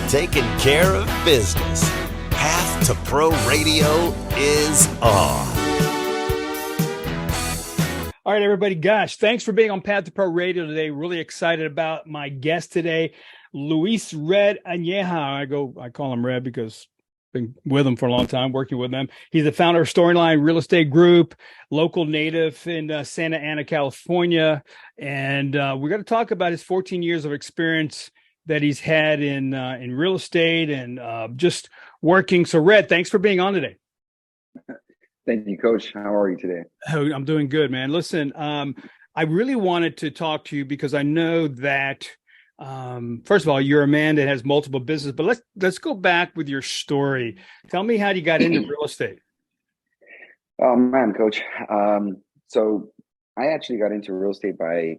taking care of business. Path to Pro Radio is on. All right, everybody. Gosh, thanks for being on Path to Pro Radio today. Really excited about my guest today, Luis Red Anaya. I call him Red because I've been with him for a long time, working with him. He's the founder of Storyline Real Estate Group, local native in Santa Ana, California. And we're going to talk about his 14 years of experience that he's had in real estate and just working. So, Red, thanks for being on today. Thank you, Coach. How are you today? Oh, I'm doing good, man. Listen, I really wanted to talk to you because I know that, first of all, you're a man that has multiple businesses, but let's go back with your story. Tell me how you got into real estate. Oh, man, Coach. So I actually got into real estate by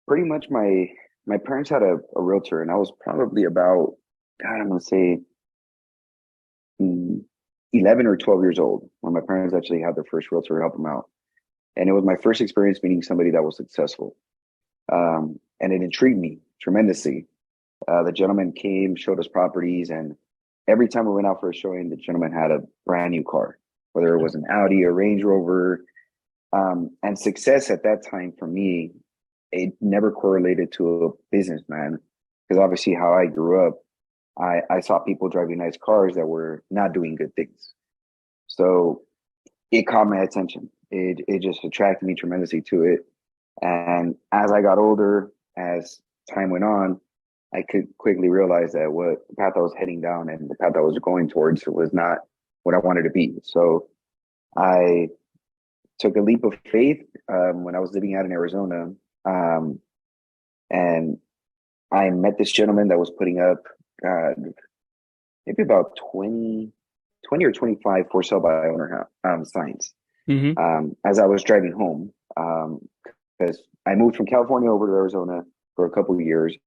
pretty much my parents had a realtor, and I was probably about, I'm going to say 11 or 12 years old when my parents actually had their first realtor help them out. And it was my first experience meeting somebody that was successful. And it intrigued me tremendously. The gentleman came, showed us properties, and every time we went out for a showing, the gentleman had a brand new car, whether it was an Audi or Range Rover. And success at that time for me, it never correlated to a businessman, because obviously how I grew up, I saw people driving nice cars that were not doing good things. So it caught my attention. It just attracted me tremendously to it. And as I got older, as time went on, I could quickly realize that what the path I was heading down and the path I was going towards was not what I wanted to be. So I took a leap of faith when I was living out in Arizona. And I met this gentleman that was putting up maybe about 20 or 25 for sale by owner signs. As I was driving home, because I moved from California over to Arizona for a couple of years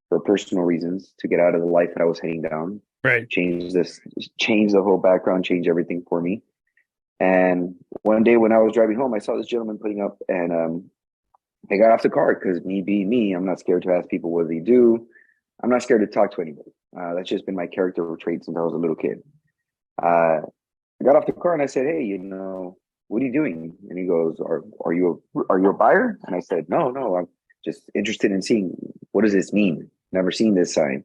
for personal reasons to get out of the life that I was heading down. Right. Change the whole background, change everything for me. And one day when I was driving home, I saw this gentleman putting up, and I got off the car because me being me, I'm not scared to ask people what they do. I'm not scared to talk to anybody. That's just been my character trait since I was a little kid. I got off the car and I said, "Hey, what are you doing?" And he goes, "Are you a buyer?" And I said, "No, I'm just interested in seeing, what does this mean? Never seen this sign."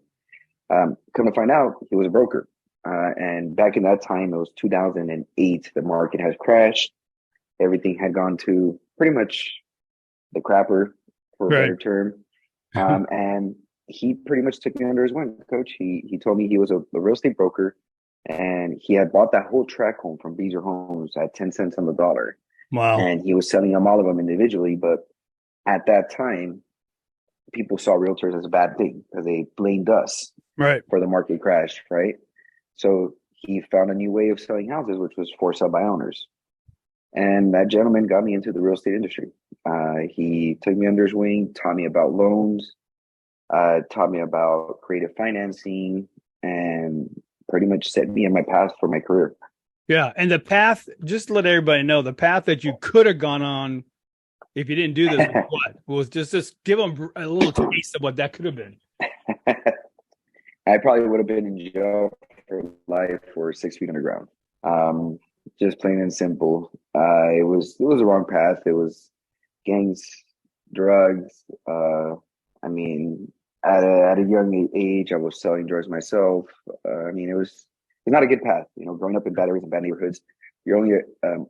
Come to find out, he was a broker. And back in that time, it was 2008. The market has crashed. Everything had gone to pretty much the crapper, for a better term. And he pretty much took me under his wing, Coach. He told me he was a real estate broker, and he had bought that whole tract home from Beezer Homes at 10 cents on the dollar. Wow. And he was selling them, all of them individually. But at that time, people saw realtors as a bad thing because they blamed us for the market crash, right? So he found a new way of selling houses, which was for sale by owners. And that gentleman got me into the real estate industry. He took me under his wing, taught me about loans, taught me about creative financing, and pretty much set me on my path for my career. Yeah. And the path, just to let everybody know, the path that you could have gone on if you didn't do this, was just give them a little taste of what that could have been. I probably would have been in jail for life or 6 feet underground. Just plain and simple. It was the wrong path. It was gangs, drugs. I mean, at a young age, I was selling drugs myself. It's not a good path. Growing up in bad areas and bad neighborhoods, you're only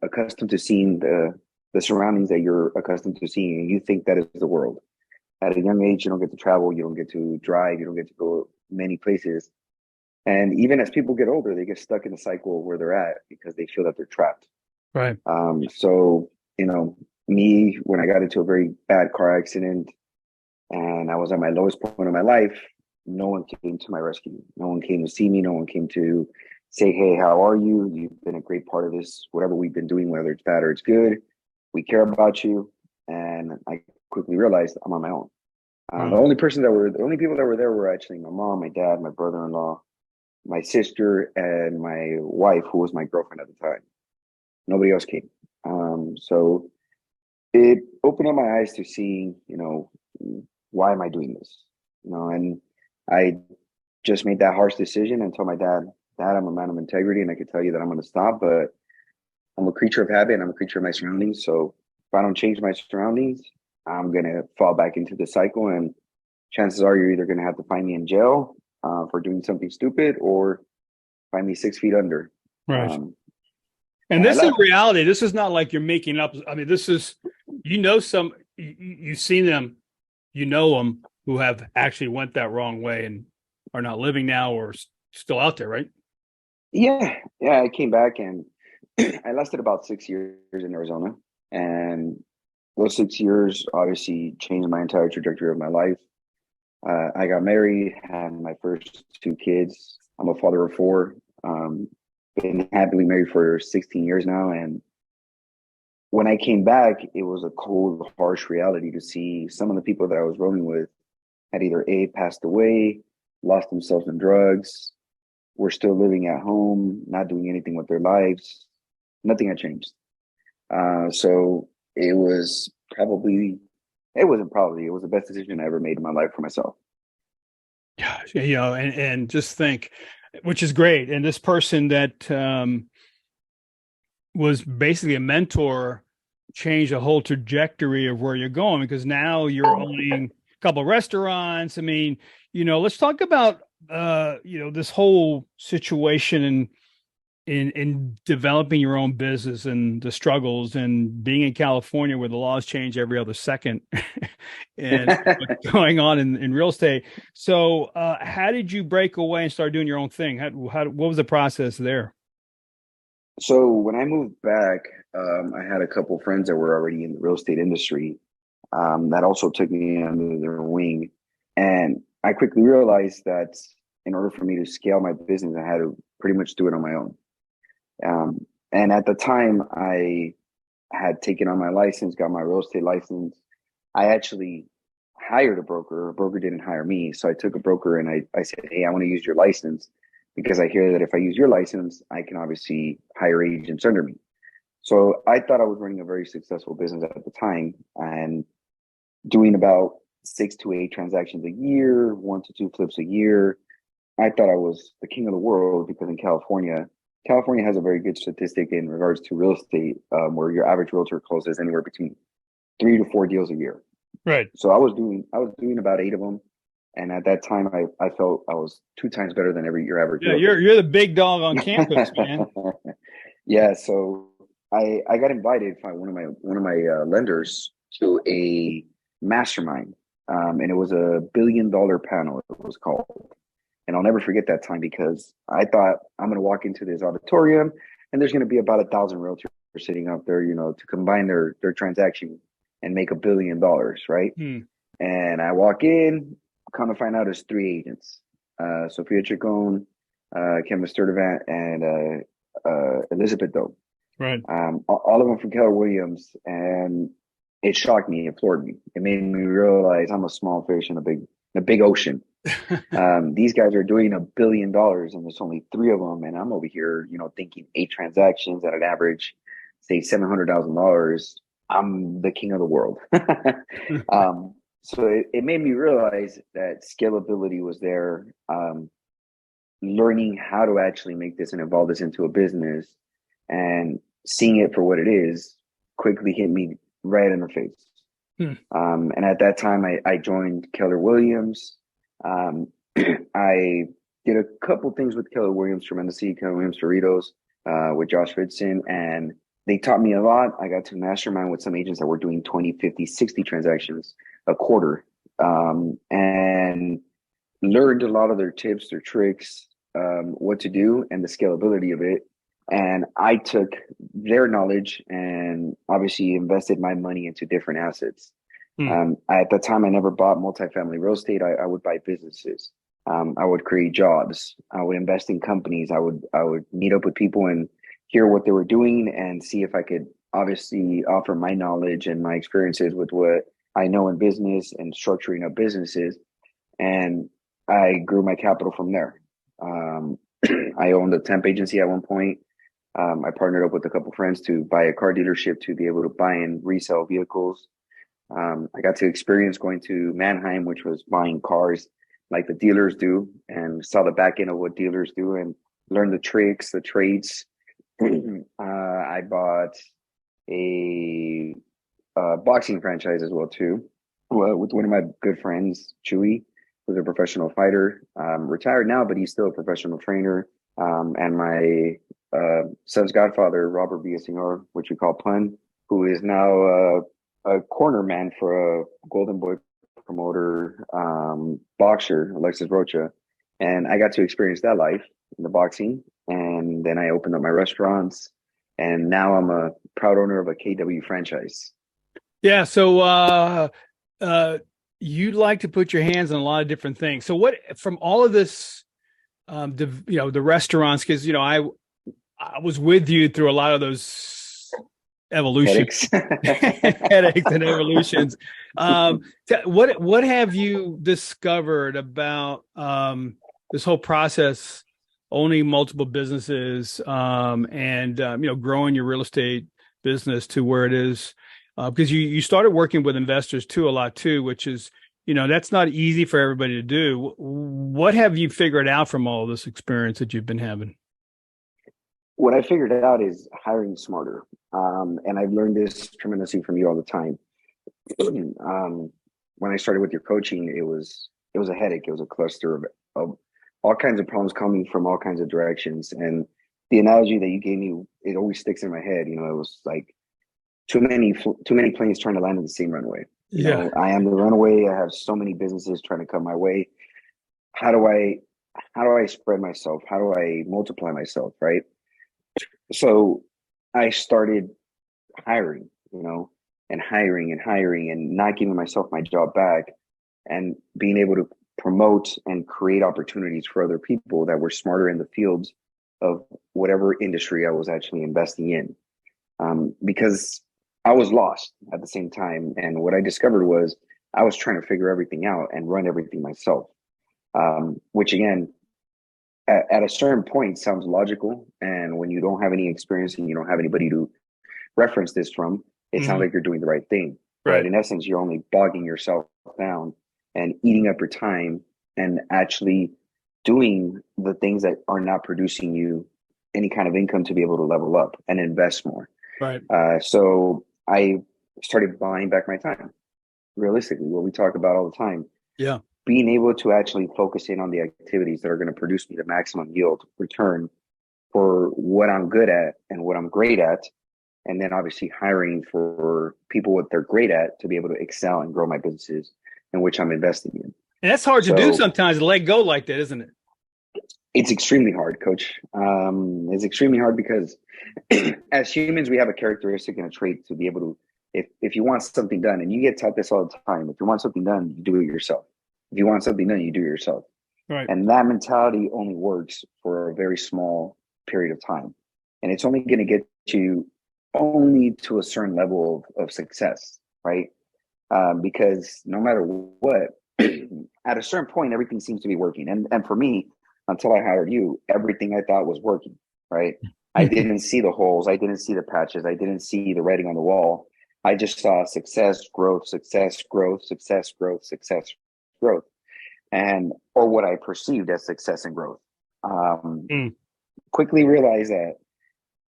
accustomed to seeing the surroundings that you're accustomed to seeing, and you think that is the world. At a young age, you don't get to travel, you don't get to drive, you don't get to go many places. And even as people get older, they get stuck in the cycle where they're at because they feel that they're trapped. Right. So, me, when I got into a very bad car accident and I was at my lowest point of my life, no one came to my rescue. No one came to see me. No one came to say, "Hey, how are you? You've been a great part of this, whatever we've been doing, whether it's bad or it's good. We care about you." And I quickly realized I'm on my own. The only people that were there were actually my mom, my dad, my brother-in-law, my sister, and my wife, who was my girlfriend at the time. Nobody else came. So it opened up my eyes to see, why am I doing this? And I just made that harsh decision and told my dad, Dad, I'm a man of integrity and I can tell you that I'm going to stop, but I'm a creature of habit and I'm a creature of my surroundings. So if I don't change my surroundings, I'm going to fall back into the cycle. And chances are you're either going to have to find me in jail for doing something stupid or find me 6 feet under. Right. And And I this is left. reality. This is not like you're making up. I mean, this is, you've seen them, them who have actually went that wrong way and are not living now or still out there, right? Yeah. Yeah. I came back and I lasted about 6 years in Arizona. And those 6 years obviously changed my entire trajectory of my life. I got married, had my first two kids. I'm a father of four. Been happily married for 16 years now. And when I came back, it was a cold, harsh reality to see some of the people that I was roaming with had either A, passed away, lost themselves in drugs, were still living at home, not doing anything with their lives. Nothing had changed. So it was probably, it wasn't probably, it was the best decision I ever made in my life for myself. Yeah, and just think, which is great. And this person that was basically a mentor changed the whole trajectory of where you're going because now you're owning a couple of restaurants. I mean, let's talk about this whole situation and in developing your own business and the struggles and being in California where the laws change every other second and what's going on in real estate. So how did you break away and start doing your own thing? What was the process there? So when I moved back, I had a couple friends that were already in the real estate industry that also took me under their wing. And I quickly realized that in order for me to scale my business, I had to pretty much do it on my own. And at the time, I had taken on my license, got my real estate license. I actually hired a broker. A broker didn't hire me. So I took a broker and I said, hey, I want to use your license because I hear that if I use your license, I can obviously hire agents under me. So I thought I was running a very successful business at the time and doing about 6 to 8 transactions a year, 1 to 2 flips a year. I thought I was the king of the world because in California has a very good statistic in regards to real estate, where your average realtor closes anywhere between 3 to 4 deals a year. Right. So I was doing about 8 of them, and at that time, I felt I was 2 times better than your average Yeah, realtor. you're the big dog on campus, man. Yeah, so I got invited by one of my lenders to a mastermind, and it was a $1 billion panel. It was called. And I'll never forget that time because I thought I'm going to walk into this auditorium and there's going to be about 1,000 realtors sitting out there, to combine their transaction and make $1 billion, right? Hmm. And I walk in, come to find out it's 3 agents, Sophia Chacon, Kim Sturdivant, and Elizabeth Doe. Right. All of them from Keller Williams, and it shocked me. It floored me. It made me realize I'm a small fish in a big ocean. These guys are doing $1 billion and there's only 3 of them. And I'm over here, thinking 8 transactions at an average, say $700,000. I'm the king of the world. So it made me realize that scalability was there. Learning how to actually make this and evolve this into a business and seeing it for what it is quickly hit me right in the face. And at that time, I joined Keller Williams. I did a couple things with Keller Williams Tremendously, Keller Williams Doritos, with Josh Fitson, and they taught me a lot. I got to mastermind with some agents that were doing 20, 50, 60 transactions a quarter, and learned a lot of their tips, their tricks, what to do, and the scalability of it. And I took their knowledge and obviously invested my money into different assets. At the time, I never bought multifamily real estate. I would buy businesses. I would create jobs. I would invest in companies. I would meet up with people and hear what they were doing and see if I could obviously offer my knowledge and my experiences with what I know in business and structuring of businesses. And I grew my capital from there. I owned a temp agency at one point. I partnered up with a couple friends to buy a car dealership to be able to buy and resell vehicles. I got to experience going to Manheim, which was buying cars like the dealers do, and saw the back end of what dealers do, and learned the tricks, the trades. I bought a, boxing franchise as well too, with one of my good friends, Chewy, who's a professional fighter, retired now, but he's still a professional trainer. And my son's godfather, Robert Villasenor, which we call Pun, who is now a corner man for a Golden Boy promoter, boxer, Alexis Rocha. And I got to experience that life in the boxing. And then I opened up my restaurants. And now I'm a proud owner of a KW franchise. Yeah. So you like to put your hands on a lot of different things. So what from all of this, the restaurants, because I was with you through a lot of those evolutions, headaches and evolutions. What have you discovered about this whole process, owning multiple businesses, and growing your real estate business to where it is? Because you started working with investors too, a lot too, which is, that's not easy for everybody to do. What have you figured out from all this experience that you've been having? What I figured out is hiring smarter. And I've learned this tremendously from you all the time. When I started with your coaching, it was a headache. It was a cluster of all kinds of problems coming from all kinds of directions. And the analogy that you gave me, it always sticks in my head. It was like too many planes trying to land in the same runway. I am the runaway. I have so many businesses trying to come my way. How do I spread myself? How do I multiply myself? Right. So I started hiring, and hiring and not giving myself my job back, and being able to promote and create opportunities for other people that were smarter in the fields of whatever industry I was actually investing in. Because I was lost at the same time. And what I discovered was I was trying to figure everything out and run everything myself, which again, at a certain point sounds logical. And when you don't have any experience and you don't have anybody to reference this from, it sounds like you're doing the right thing. Right. But in essence, you're only bogging yourself down and eating up your time and actually doing the things that are not producing you any kind of income to be able to level up and invest more. Right. So I started buying back my time. Realistically, what we talk about all the time. Yeah. Being able to actually focus in on the activities that are going to produce me the maximum yield return for what I'm good at and what I'm great at. And then obviously hiring for people what they're great at to be able to excel and grow my businesses in which I'm investing in. And that's hard to do sometimes, to let go like that, isn't it? It's extremely hard, Coach. It's extremely hard because as humans, we have a characteristic and a trait to be able to, if you want something done, and you get taught this all the time, if you want something done, you do it yourself. If you want something done, you do it yourself. Right. And that mentality only works for a very small period of time. And it's only going to get you only to a certain level of success, right? Because no matter what, at a certain point, everything seems to be working. And for me, until I hired you, everything I thought was working, right? I didn't see the holes. I didn't see the patches. I didn't see the writing on the wall. I just saw success, growth, success, growth, success, growth, success, growth, or what I perceived as success and growth. Quickly realized that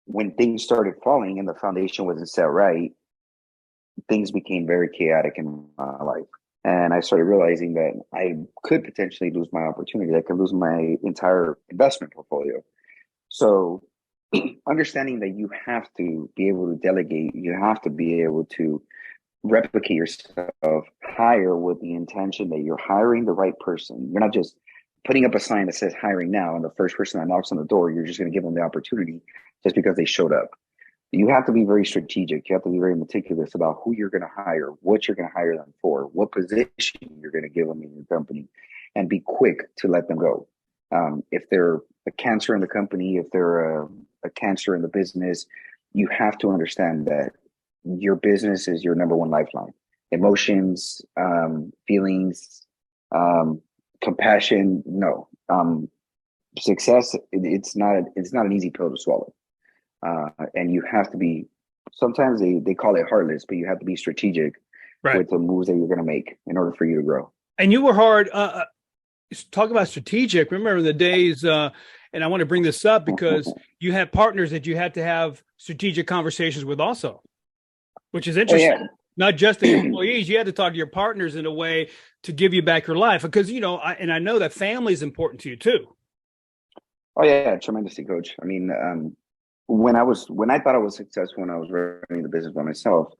when things started falling and the foundation wasn't set right, things became very chaotic in my life. And I started realizing that I could potentially lose my opportunity. I could lose my entire investment portfolio. So understanding that you have to be able to delegate, you have to be able to replicate yourself, hire with the intention that you're hiring the right person. You're not just putting up a sign that says hiring now, and the first person that knocks on the door, you're just going to give them the opportunity just because they showed up. You have to be very strategic. You have to be very meticulous about who you're going to hire, what you're going to hire them for, what position you're going to give them in your company, and be quick to let them go. If they're a cancer in the company, if they're a cancer in the business, you have to understand that your business is your number one lifeline. Emotions, feelings, compassion, no. Success, it's not an easy pill to swallow. And you have to be, sometimes they call it heartless, but you have to be strategic with the moves that you're going to make in order for you to grow. And you were hard. talk about strategic. Remember the days, and I want to bring this up because you had partners that you had to have strategic conversations with also, which is Oh interesting. yeah. Not just the employees, you had to talk to your partners in a way to give you back your life because, I know that family is important to you too. Oh yeah, tremendously, coach. I mean, when I thought I was successful when I was running the business by myself,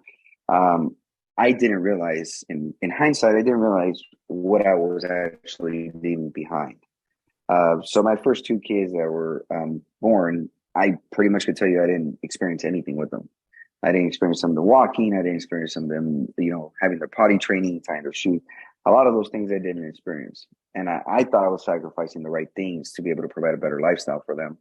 um, I didn't realize in hindsight, I didn't realize what I was actually leaving behind. So my first two kids that were born, I pretty much could tell you I didn't experience anything with them. I didn't experience some of the walking. I didn't experience some of them, having their potty training, tying their shoes. A lot of those things I didn't experience. And I thought I was sacrificing the right things to be able to provide a better lifestyle for them.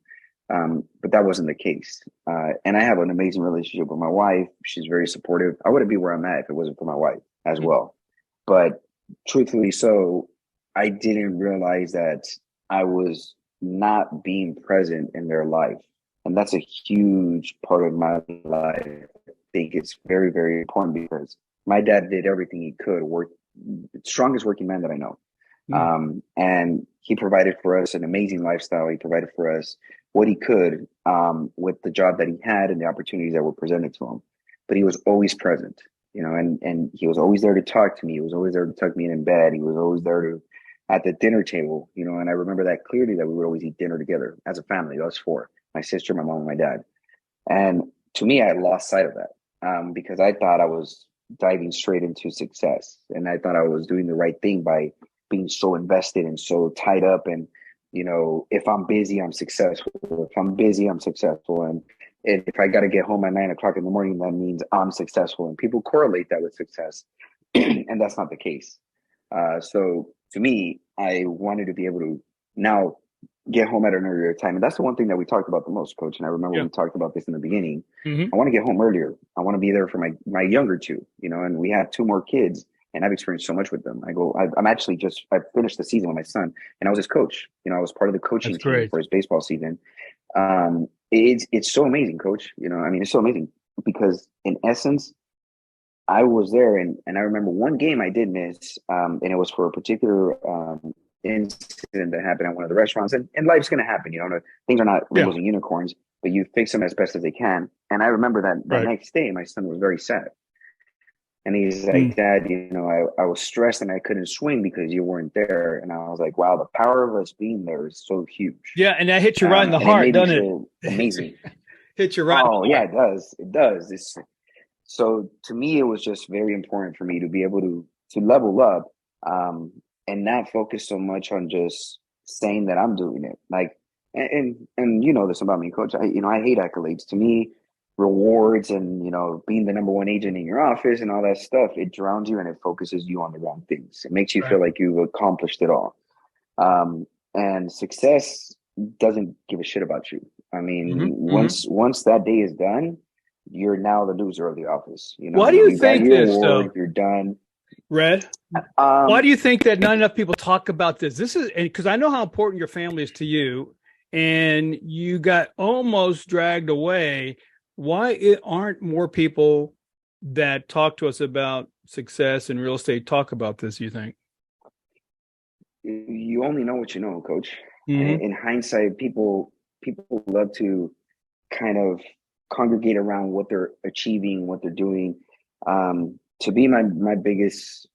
But that wasn't the case. And I have an amazing relationship with my wife. She's very supportive. I wouldn't be where I'm at if it wasn't for my wife as well. But truthfully, so I didn't realize that I was not being present in their life. And that's a huge part of my life. I think it's very, very important because my dad did everything he could, work, strongest working man that I know. And he provided for us an amazing lifestyle. He provided for us what he could with the job that he had and the opportunities that were presented to him. But he was always present, and he was always there to talk to me. He was always there to tuck me in bed. He was always there to at the dinner table, and I remember that clearly that we would always eat dinner together as a family, us four, my sister, my mom, and my dad. And to me, I lost sight of that because I thought I was diving straight into success. And I thought I was doing the right thing by being so invested and so tied up. And, if I'm busy, I'm successful. If I'm busy, I'm successful. And if I got to get home at 9 o'clock in the morning, that means I'm successful. And people correlate that with success. And that's not the case. So to me, I wanted to be able to now get home at an earlier time. And that's the one thing that we talked about the most, coach. And I remember we talked about this in the beginning. I want to get home earlier. I want to be there for my younger two, and we have two more kids and I've experienced so much with them. I finished the season with my son and I was his coach. I was part of the coaching team for his baseball season. It's so amazing, coach. It's so amazing because in essence, I was there and I remember one game I did miss, and it was for a particular incident that happened at one of the restaurants. And life's going to happen, things are not rainbows and unicorns, but you fix them as best as they can. And I remember that next day, my son was very sad. And he's like, Dad, I was stressed and I couldn't swing because you weren't there. And I was like, wow, the power of us being there is so huge. Yeah, and that hits you right in the heart, doesn't it? Amazing. Hits you right. Oh, yeah, it does. It does. So to me, it was just very important for me to be able to level up and not focus so much on just saying that I'm doing it. Like, and you know this about me, coach. I hate accolades. To me, rewards and being the number one agent in your office and all that stuff, it drowns you and it focuses you on the wrong things. It makes you feel like you've accomplished it all. And success doesn't give a shit about you. I mean, once that day is done, you're now the loser of the office. Why do you think this, though? You're done. Red, why do you think that not enough people talk about this? This is because I know how important your family is to you, and you got almost dragged away. Why aren't more people that talk to us about success in real estate talk about this, you think? You only know what you know, coach. In hindsight, people love to kind of congregate around what they're achieving, what they're doing. To be my biggest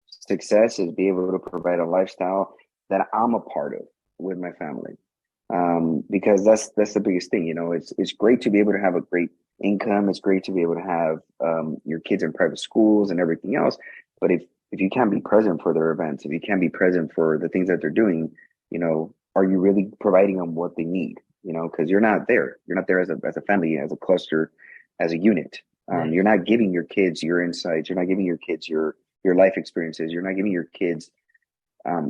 success is be able to provide a lifestyle that I'm a part of with my family. Because that's the biggest thing. It's great to be able to have a great income. It's great to be able to have your kids in private schools and everything else. But if you can't be present for their events, if you can't be present for the things that they're doing, are you really providing them what they need? Because you're not there. You're not there as a family, as a cluster, as a unit. You're not giving your kids your insights. You're not giving your kids your life experiences. You're not giving your kids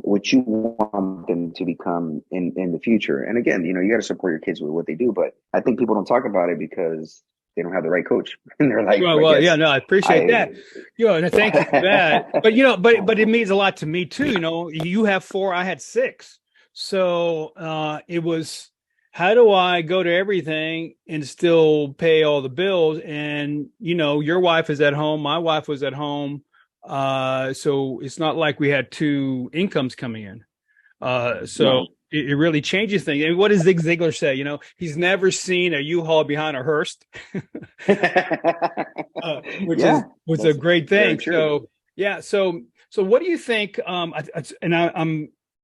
what you want them to become in the future. And again, you got to support your kids with what they do. But I think people don't talk about it because they don't have the right coach. And they're like, I appreciate that. And thank you for that. But but it means a lot to me too. You have 4, I had 6. So it was, how do I go to everything and still pay all the bills? And, your wife is at home. My wife was at home. So it's not like we had 2 incomes coming in. So it really changes things. And what does Zig Ziglar say? He's never seen a U-Haul behind a hearse, which Yeah, was a that's great very thing. true. So yeah, so what do you think? I'm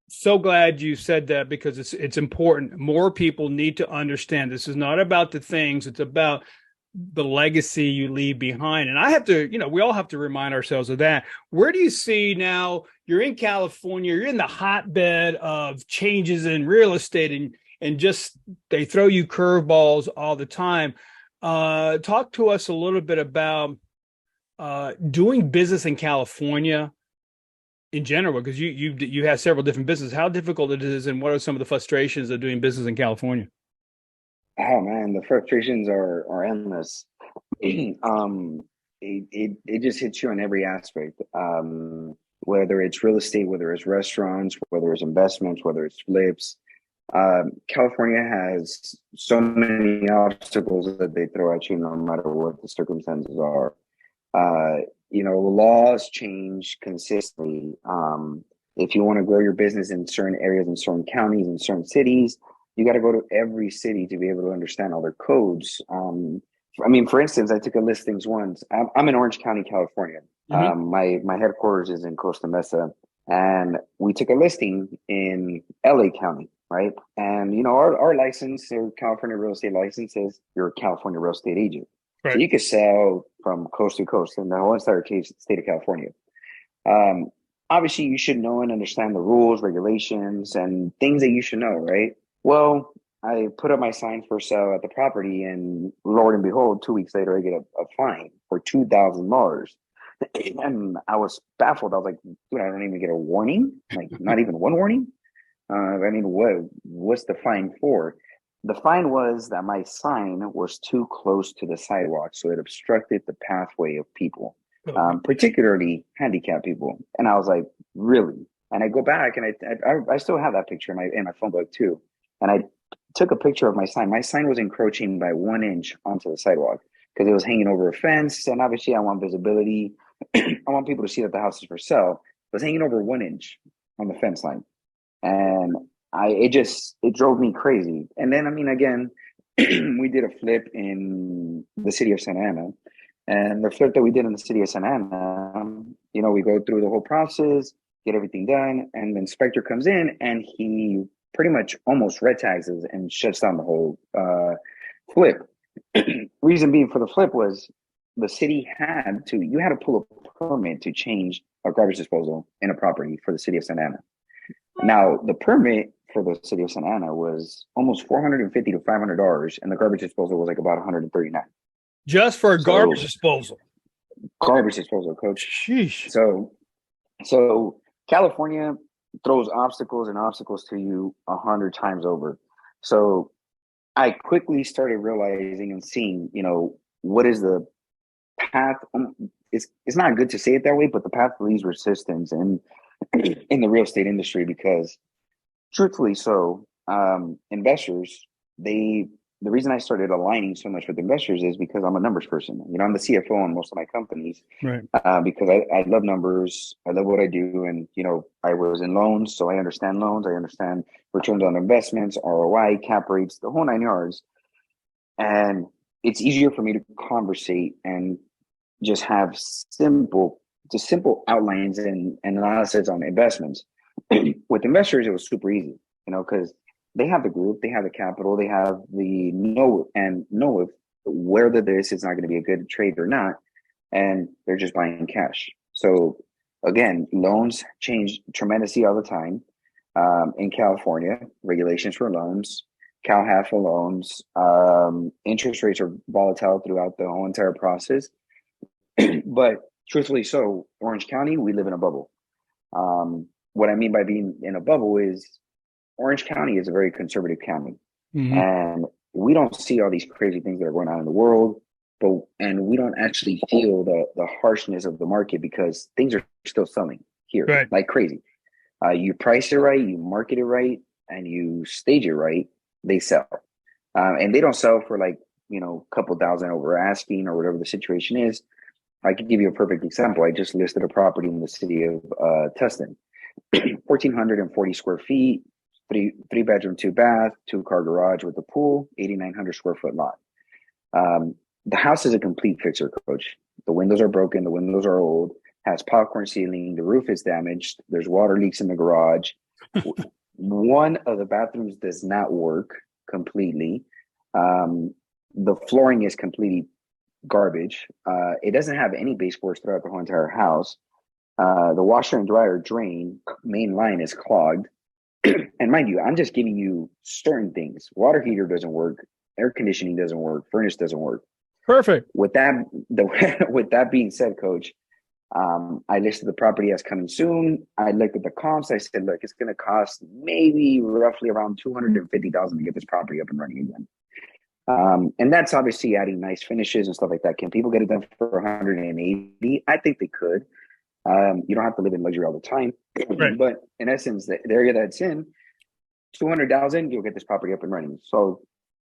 so glad you said that, because it's important. More people need to understand this is not about the things; it's about the legacy you leave behind. And I have to, we all have to remind ourselves of that. Where do you see now? You're in California, you're in the hotbed of changes in real estate, and just they throw you curveballs all the time. Talk to us a little bit about doing business in California in general, because you have several different businesses. How difficult it is, and what are some of the frustrations of doing business in California? Oh man, the frustrations are endless. It just hits you on every aspect. Whether it's real estate, whether it's restaurants, whether it's investments, whether it's flips. California has so many obstacles that they throw at you, no matter what the circumstances are. Laws change consistently. If you want to grow your business in certain areas, in certain counties, in certain cities, you got to go to every city to be able to understand all their codes. For instance, I took a listings once. I'm in Orange County, California. Mm-hmm. My headquarters is in Costa Mesa, and we took a listing in LA County, right? And our license, our California real estate license, says you're a California real estate agent. So Right. you could sell from coast to coast in the whole entire state of California. Um, Obviously, you should know and understand the rules, regulations, and things that you should know, right? Well, I put up my sign for sale at the property, and Lord and behold, 2 weeks later, I get a fine for $2,000. And I was baffled. I was like, dude, I don't even get a warning, like not even one warning. What's the fine for? The fine was that my sign was too close to the sidewalk, so it obstructed the pathway of people, Okay. particularly handicapped people. And I was like, really? And I go back, and I still have that picture in my phone book too. And I took a picture of my sign. My sign was encroaching by 1 inch onto the sidewalk because it was hanging over a fence. And obviously, I want visibility. I want people to see that the house is for sale. It was hanging over 1 inch on the fence line, and it drove me crazy. And then again, we did a flip in the city of Santa Ana, and the flip that we did in the city of Santa Ana, we go through the whole process, get everything done, and the inspector comes in and he pretty much almost red tags us and shuts down the whole flip. Reason being for the flip was the city you had to pull a permit to change a garbage disposal in a property for the city of Santa Ana. Now, the permit for the city of Santa Ana was almost $450 to $500, and the garbage disposal was like about 139. Just for a So, garbage disposal. garbage disposal, coach. Sheesh. So California throws obstacles and obstacles to you 100 times over. So I quickly started realizing and seeing, what is the path. It's not good to say it that way, but the path leads resistance and in the real estate industry, because truthfully, investors, the reason I started aligning so much with investors is because I'm a numbers person. I'm the CFO on most of my companies, Right. because I love numbers. I love what I do. And, I was in loans, so I understand loans. I understand returns on investments, ROI, cap rates, the whole 9 yards. And it's easier for me to conversate and just have simple outlines and analysis on investments. With investors, it was super easy, because they have the group, they have the capital, they have the know if whether this is not going to be a good trade or not, and they're just buying cash. So again, loans change tremendously all the time. In California, regulations for loans, Cal have for loans, interest rates are volatile throughout the whole entire process. But truthfully, Orange County, we live in a bubble. What I mean by being in a bubble is Orange County is a very conservative county, Mm-hmm. and we don't see all these crazy things that are going on in the world, and we don't actually feel the harshness of the market because things are still selling here Right. like crazy. You price it right, you market it right, and you stage it right, they sell. And they don't sell for a couple thousand over asking or whatever the situation is. I could give you a perfect example. I just listed a property in the city of Tustin. 1,440 square feet, three bedroom, 2 bath, 2 car garage with a pool, 8,900 square foot lot. The house is a complete fixer, coach. The windows are broken. The windows are old, has popcorn ceiling. The roof is damaged. There's water leaks in the garage. One of the bathrooms does not work completely. The flooring is completely garbage. It doesn't have any baseboards throughout the whole entire house. The washer and dryer drain main line is clogged. And mind you, I'm just giving you certain things. Water heater doesn't work. Air conditioning doesn't work. Furnace doesn't work. Perfect. With that being said, coach, I listed the property as coming soon. I looked at the comps. I said, look, it's going to cost maybe roughly around $250,000 to get this property up and running again. And that's obviously adding nice finishes and stuff like that. Can people get it done for 180? I think they could. You don't have to live in luxury all the time, Right. but in essence, the area that's in, 200,000, you'll get this property up and running. So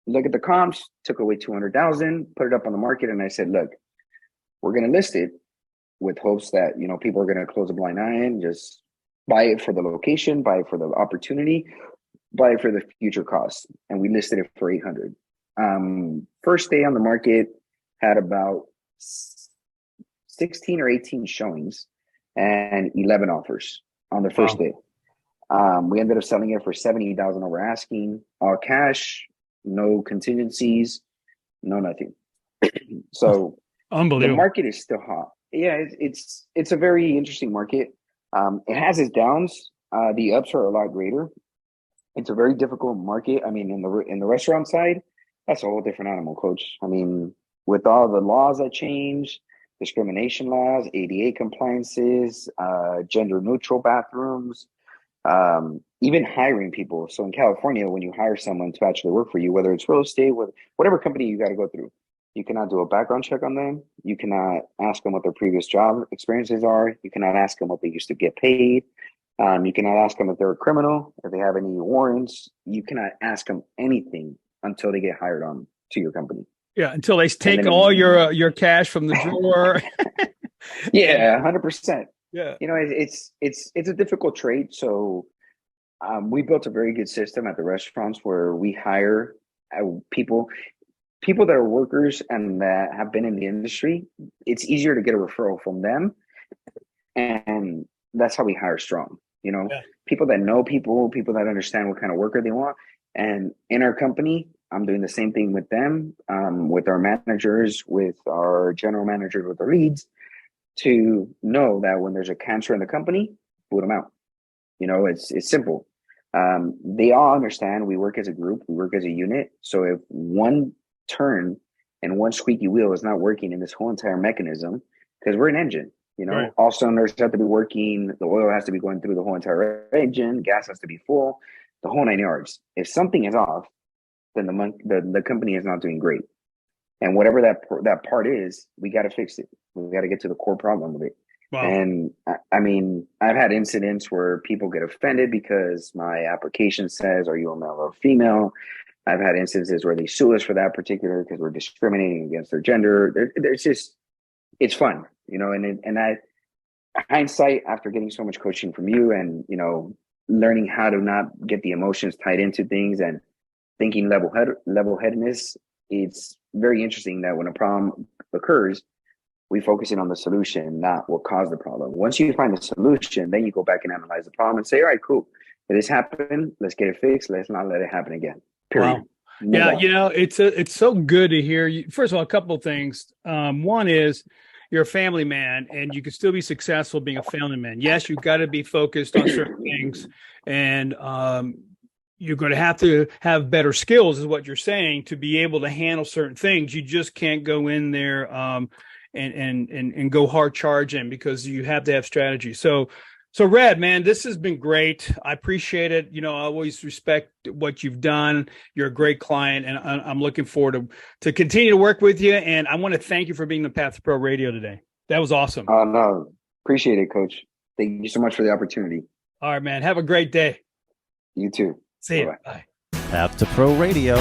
look at the comps, took away 200,000, put it up on the market, and I said, look, we're going to list it with hopes that people are going to close a blind eye and just buy it for the location, buy it for the opportunity, buy it for the future costs. And we listed it for 800. First day on the market had about 16 or 18 showings and 11 offers on the first day. We ended up selling it for 70,000 over asking, all cash, no contingencies, no nothing. So Unbelievable. The market is still hot. Yeah, it's a very interesting market. It has its downs. The ups are a lot greater. It's a very difficult market. I mean, in the restaurant side, that's a whole different animal, coach. I mean, with all the laws that change, discrimination laws, ADA compliances, gender neutral bathrooms, even hiring people. So in California, when you hire someone to actually work for you, whether it's real estate, whatever company you got to go through, you cannot do a background check on them. You cannot ask them what their previous job experiences are. You cannot ask them what they used to get paid. You cannot ask them if they're a criminal, if they have any warrants. You cannot ask them anything until they get hired on to your company. Yeah, until they take all your cash from the drawer. Yeah, 100%. Yeah, it's a difficult trade. So we built a very good system at the restaurants where we hire people that are workers and that have been in the industry. It's easier to get a referral from them, and that's how we hire strong. People that know people that understand what kind of worker they want. And in our company, I'm doing the same thing with them, with our managers, with our general managers, with the leads, to know that when there's a cancer in the company, boot them out. It's simple. They all understand we work as a group, we work as a unit. So if one turn and one squeaky wheel is not working in this whole entire mechanism, because we're an engine, Right. all cylinders have to be working, the oil has to be going through the whole entire engine, gas has to be full, the whole 9 yards. If something is off, then the company is not doing great. And whatever that part is, we got to fix it. We got to get to the core problem of it. Wow. And I mean, I've had incidents where people get offended because my application says, are you a male or female? I've had instances where they sue us for that particular because we're discriminating against their gender. It's fun, and hindsight, after getting so much coaching from you and, learning how to not get the emotions tied into things and thinking level-headedness, it's very interesting that when a problem occurs, we focus in on the solution, not what caused the problem. Once you find the solution, then you go back and analyze the problem and say, all right, cool. If this happened, let's get it fixed. Let's not let it happen again. Period. Wow. Yeah, it's so good to hear you. First of all, a couple of things. One is you're a family man and you can still be successful being a family man. Yes, you've got to be focused on certain things, and you're going to have better skills, is what you're saying, to be able to handle certain things. You just can't go in there and go hard charging, because you have to have strategy. So Red, man, this has been great. I appreciate it. I always respect what you've done. You're a great client, and I'm looking forward to continue to work with you. And I want to thank you for being the Path to Pro Radio today. That was awesome. Oh, no, appreciate it, Coach. Thank you so much for the opportunity. All right, man. Have a great day. You too. See you. Bye. Path to Pro Radio